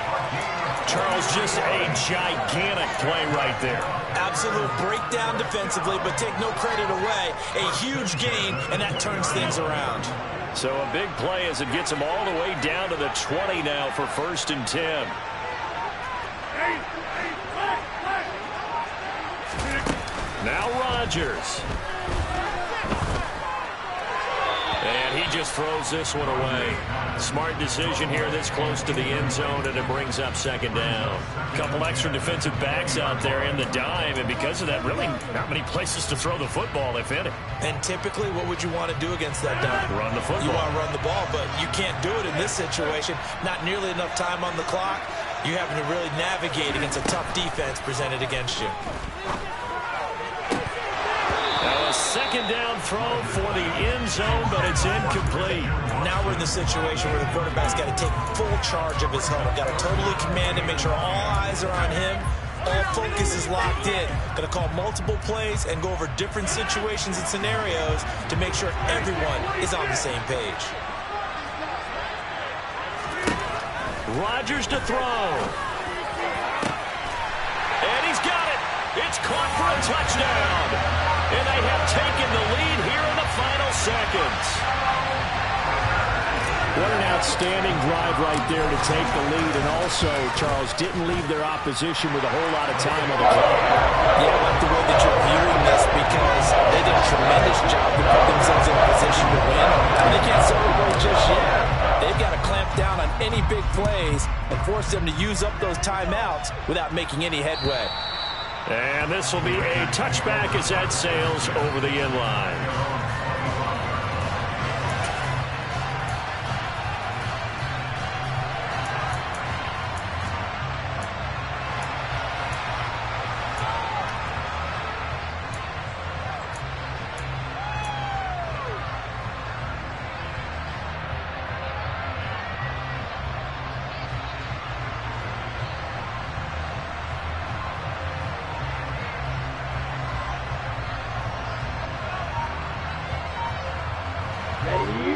Charles, just a gigantic play right there. Absolute breakdown defensively, but take no credit away. A huge gain, and that turns things around. So a big play as it gets him all the way down to the 20 now for 1st and 10. Now Rodgers. And he just throws this one away. Smart decision here this close to the end zone, and it brings up 2nd down. A couple extra defensive backs out there in the dime, and because of that, really not many places to throw the football, if any. And typically, what would you want to do against that dime? Run the football. You want to run the ball, but you can't do it in this situation. Not nearly enough time on the clock. You having to really navigate against a tough defense presented against you. Now a 2nd down throw for the end zone, but it's incomplete. Now we're in the situation where the quarterback's got to take full charge of his huddle. Got to totally command it, make sure all eyes are on him. All focus is locked in. Got to call multiple plays and go over different situations and scenarios to make sure everyone is on the same page. Rodgers to throw. And he's got it. It's caught for a touchdown. And they have taken the lead here in the final seconds. What an outstanding drive right there to take the lead. And also, Charles, didn't leave their opposition with a whole lot of time on the clock. Yeah, I like the way that you're viewing this because they did a tremendous job to put themselves in a position to win. And they can't celebrate just yet. They've got to clamp down on any big plays and force them to use up those timeouts without making any headway. And this will be a touchback as that sails over the end line.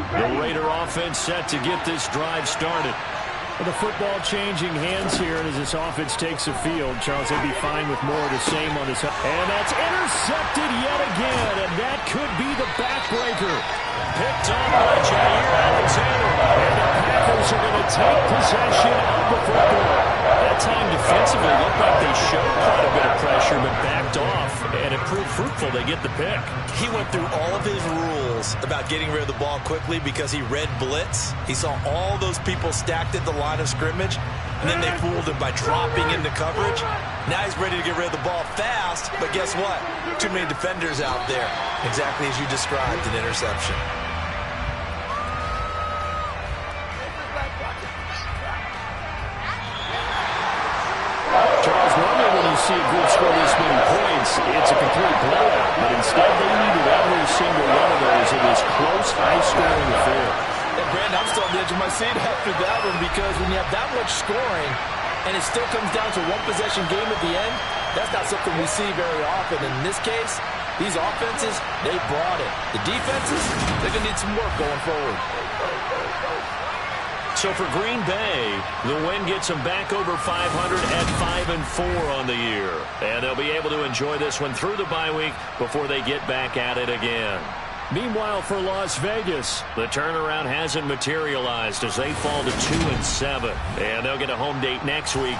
The Raider offense set to get this drive started. The football changing hands here, and as this offense takes the field, Charles, they'd be fine with more of the same on this. And that's intercepted yet again, and that could be the backbreaker. Picked on by Jair Alexander. And the Packers are going to take possession of the football. That time defensively looked like they showed quite a bit of pressure, but backed off, and it proved fruitful. They get the pick. He went through all of his rules about getting rid of the ball quickly because he read blitz. He saw all those people stacked at the line of scrimmage, and then they fooled him by dropping into coverage. Now he's ready to get rid of the ball fast, but guess what? Too many defenders out there. Exactly as you described, an interception. Charles, normally when you see a group score this many points, it's a complete blowout. But instead, they needed every single one of those in this close, high-scoring affair. And, Brandon, I'm still on the edge of my seat after that one because when you have that much scoring and it still comes down to one-possession game at the end, that's not something we see very often. In this case, these offenses, they brought it. The defenses, they're going to need some work going forward. So for Green Bay, the win gets them back over 500 at 5-4 on the year. And they'll be able to enjoy this one through the bye week before they get back at it again. Meanwhile, for Las Vegas, the turnaround hasn't materialized as they fall to 2-7. And they'll get a home date next week.